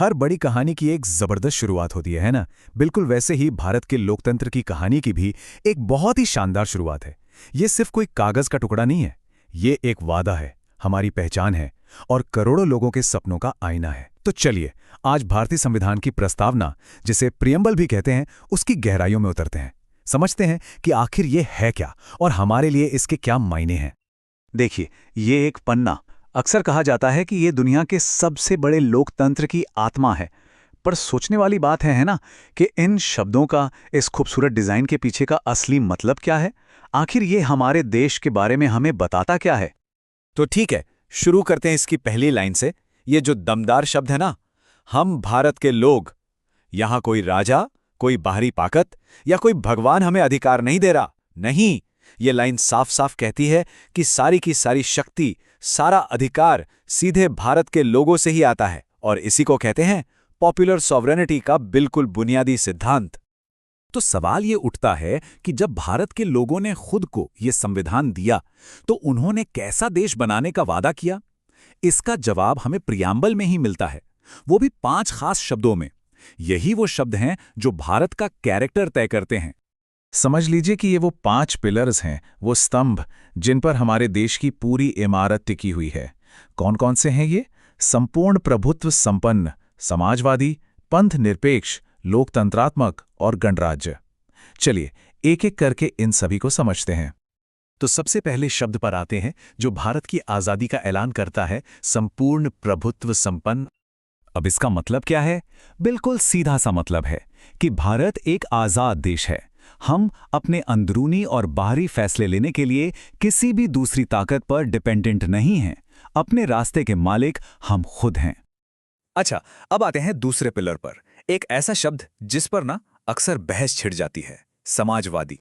हर बड़ी कहानी की एक जबरदस्त शुरुआत होती है ना। बिल्कुल वैसे ही भारत के लोकतंत्र की कहानी की भी एक बहुत ही शानदार शुरुआत है। ये सिर्फ कोई कागज का टुकड़ा नहीं है, ये एक वादा है, हमारी पहचान है और करोड़ों लोगों के सपनों का आईना है। तो चलिए आज भारतीय संविधान की प्रस्तावना, जिसे प्रियम्बल भी कहते हैं, उसकी गहराइयों में उतरते हैं। समझते हैं कि आखिर ये है क्या और हमारे लिए इसके क्या मायने हैं। देखिए, ये एक पन्ना, अक्सर कहा जाता है कि ये दुनिया के सबसे बड़े लोकतंत्र की आत्मा है। पर सोचने वाली बात है ना कि इन शब्दों का, इस खूबसूरत डिजाइन के पीछे का असली मतलब क्या है। आखिर ये हमारे देश के बारे में हमें बताता क्या है। तो ठीक है, शुरू करते हैं इसकी पहली लाइन से। ये जो दमदार शब्द है ना, हम भारत के लोग। यहां कोई राजा, कोई बाहरी ताकत या कोई भगवान हमें अधिकार नहीं दे रहा। नहीं, ये लाइन साफ साफ कहती है कि सारी की सारी शक्ति, सारा अधिकार सीधे भारत के लोगों से ही आता है, और इसी को कहते हैं पॉपुलर सॉवरेनिटी का बिल्कुल बुनियादी सिद्धांत। तो सवाल ये उठता है कि जब भारत के लोगों ने खुद को ये संविधान दिया, तो उन्होंने कैसा देश बनाने का वादा किया? इसका जवाब हमें प्रियम्बल में ही मिलता है, वो भी 5 खास शब्दों में। यही वो शब्द हैं जो भारत का कैरेक्टर तय करते हैं। समझ लीजिए कि ये वो 5 पिलर्स हैं, वो स्तंभ जिन पर हमारे देश की पूरी इमारत टिकी हुई है। कौन कौन से हैं ये? संपूर्ण प्रभुत्व संपन्न, समाजवादी, पंथ निरपेक्ष, लोकतंत्रात्मक और गणराज्य। चलिए एक एक करके इन सभी को समझते हैं। तो सबसे पहले शब्द पर आते हैं जो भारत की आज़ादी का ऐलान करता है, संपूर्ण प्रभुत्व संपन्न। अब इसका मतलब क्या है? बिल्कुल सीधा सा मतलब है कि भारत एक आज़ाद देश है। हम अपने अंदरूनी और बाहरी फैसले लेने के लिए किसी भी दूसरी ताकत पर डिपेंडेंट नहीं हैं। अपने रास्ते के मालिक हम खुद हैं। अच्छा, अब आते हैं दूसरे पिलर पर, एक ऐसा शब्द जिस पर ना अक्सर बहस छिड़ जाती है, समाजवादी।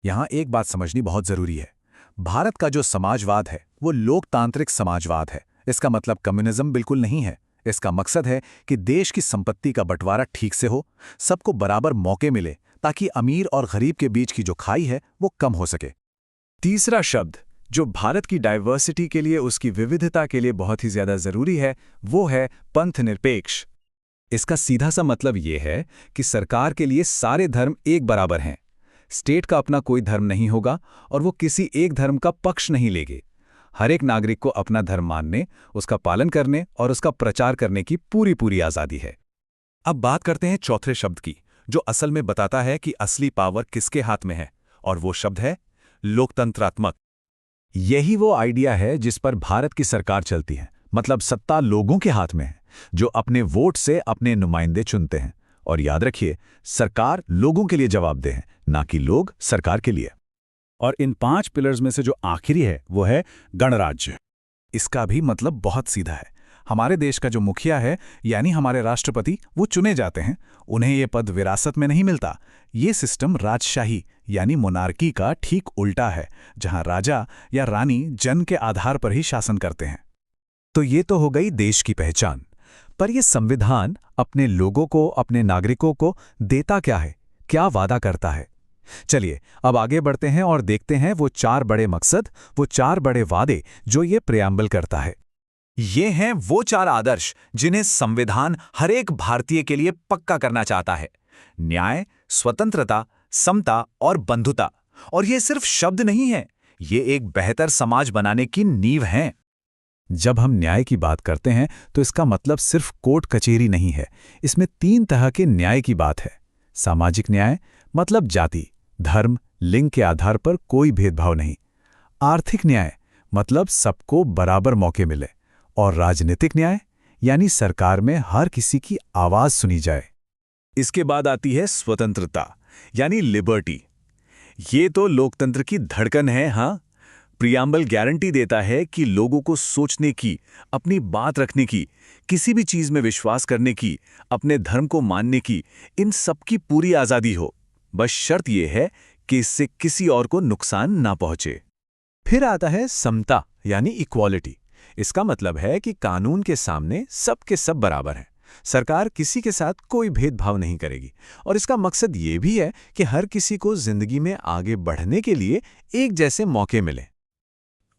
यहां एक बात समझनी बहुत जरूरी है। भारत का जो समाजवाद है वो लोकतांत्रिक समाजवाद है। इसका मतलब कम्युनिज्म बिल्कुल नहीं है। इसका मकसद है कि देश की संपत्ति का बंटवारा ठीक से हो, सबको बराबर मौके मिले, ताकि अमीर और गरीब के बीच की जो खाई है वो कम हो सके। तीसरा शब्द जो भारत की डाइवर्सिटी के लिए, उसकी विविधता के लिए बहुत ही ज्यादा जरूरी है, वो है पंथ निरपेक्ष। इसका सीधा सा मतलब ये है कि सरकार के लिए सारे धर्म एक बराबर हैं। स्टेट का अपना कोई धर्म नहीं होगा और वो किसी एक धर्म का पक्ष नहीं लेंगे। हर एक नागरिक को अपना धर्म मानने, उसका पालन करने और उसका प्रचार करने की पूरी पूरी आज़ादी है। अब बात करते हैं चौथे शब्द की, जो असल में बताता है कि असली पावर किसके हाथ में है, और वो शब्द है लोकतंत्रात्मक। यही वो आइडिया है जिस पर भारत की सरकार चलती है। मतलब सत्ता लोगों के हाथ में है, जो अपने वोट से अपने नुमाइंदे चुनते हैं। और याद रखिए, सरकार लोगों के लिए जवाबदेह है, ना कि लोग सरकार के लिए। और इन 5 पिलर्स में से जो आखिरी है वो है गणराज्य। इसका भी मतलब बहुत सीधा है। हमारे देश का जो मुखिया है, यानी हमारे राष्ट्रपति, वो चुने जाते हैं। उन्हें ये पद विरासत में नहीं मिलता। ये सिस्टम राजशाही यानी मोनार्की का ठीक उल्टा है, जहां राजा या रानी जन के आधार पर ही शासन करते हैं। तो ये तो हो गई देश की पहचान। पर यह संविधान अपने लोगों को, अपने नागरिकों को देता क्या है, क्या वादा करता है? चलिए अब आगे बढ़ते हैं और देखते हैं वो 4 बड़े मकसद, वो 4 बड़े वादे जो ये प्रियम्बल करता है। ये हैं वो 4 आदर्श जिन्हें संविधान हर एक भारतीय के लिए पक्का करना चाहता है। न्याय, स्वतंत्रता, समता और बंधुता। और ये सिर्फ शब्द नहीं है, ये एक बेहतर समाज बनाने की नींव हैं। जब हम न्याय की बात करते हैं तो इसका मतलब सिर्फ कोर्ट कचहरी नहीं है। इसमें 3 तरह के न्याय की बात है। सामाजिक न्याय मतलब जाति, धर्म, लिंग के आधार पर कोई भेदभाव नहीं। आर्थिक न्याय मतलब सबको बराबर मौके मिले। और राजनीतिक न्याय यानी सरकार में हर किसी की आवाज सुनी जाए। इसके बाद आती है स्वतंत्रता यानी लिबर्टी। ये तो लोकतंत्र की धड़कन है। हाँ, प्रियम्बल गारंटी देता है कि लोगों को सोचने की, अपनी बात रखने की, किसी भी चीज में विश्वास करने की, अपने धर्म को मानने की, इन सब की पूरी आजादी हो। बस शर्त यह है कि इससे किसी और को नुकसान ना पहुंचे। फिर आता है समता यानी इक्वालिटी। इसका मतलब है कि कानून के सामने सब के सब बराबर हैं। सरकार किसी के साथ कोई भेदभाव नहीं करेगी। और इसका मकसद ये भी है कि हर किसी को जिंदगी में आगे बढ़ने के लिए एक जैसे मौके मिले।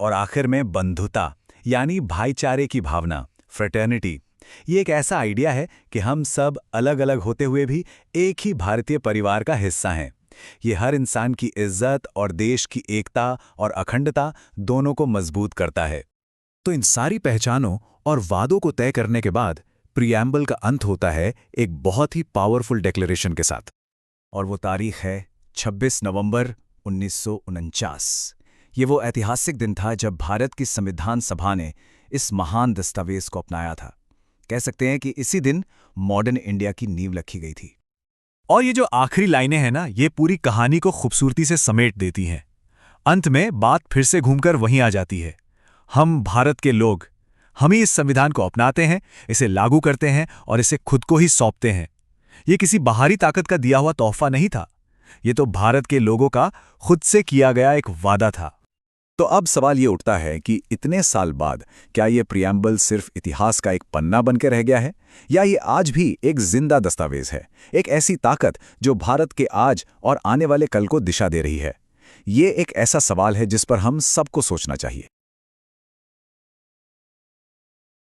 और आखिर में बंधुता यानी भाईचारे की भावना, फ्रेटर्निटी। ये एक ऐसा आइडिया है कि हम सब अलग अलग होते हुए भी एक ही भारतीय परिवार का हिस्सा हैं। ये हर इंसान की इज्जत और देश की एकता और अखंडता दोनों को मजबूत करता है। तो इन सारी पहचानों और वादों को तय करने के बाद प्रीएम्बल का अंत होता है एक बहुत ही पावरफुल डिक्लेरेशन के साथ। और वो तारीख है 26 नवंबर 1949। ये वो ऐतिहासिक दिन था जब भारत की संविधान सभा ने इस महान दस्तावेज को अपनाया था। कह सकते हैं कि इसी दिन मॉडर्न इंडिया की नींव रखी गई थी। और ये जो आखिरी लाइनें हैं ना, ये पूरी कहानी को खूबसूरती से समेट देती हैं। अंत में बात फिर से घूमकर वहीं आ जाती है। हम भारत के लोग, हम ही इस संविधान को अपनाते हैं, इसे लागू करते हैं और इसे खुद को ही सौंपते हैं। ये किसी बाहरी ताकत का दिया हुआ तोहफा नहीं था। ये तो भारत के लोगों का खुद से किया गया एक वादा था। तो अब सवाल ये उठता है कि इतने साल बाद क्या ये प्रीएम्बल सिर्फ इतिहास का एक पन्ना बनकर रह गया है, या ये आज भी एक जिंदा दस्तावेज है, एक ऐसी ताकत जो भारत के आज और आने वाले कल को दिशा दे रही है? ये एक ऐसा सवाल है जिस पर हम सबको सोचना चाहिए।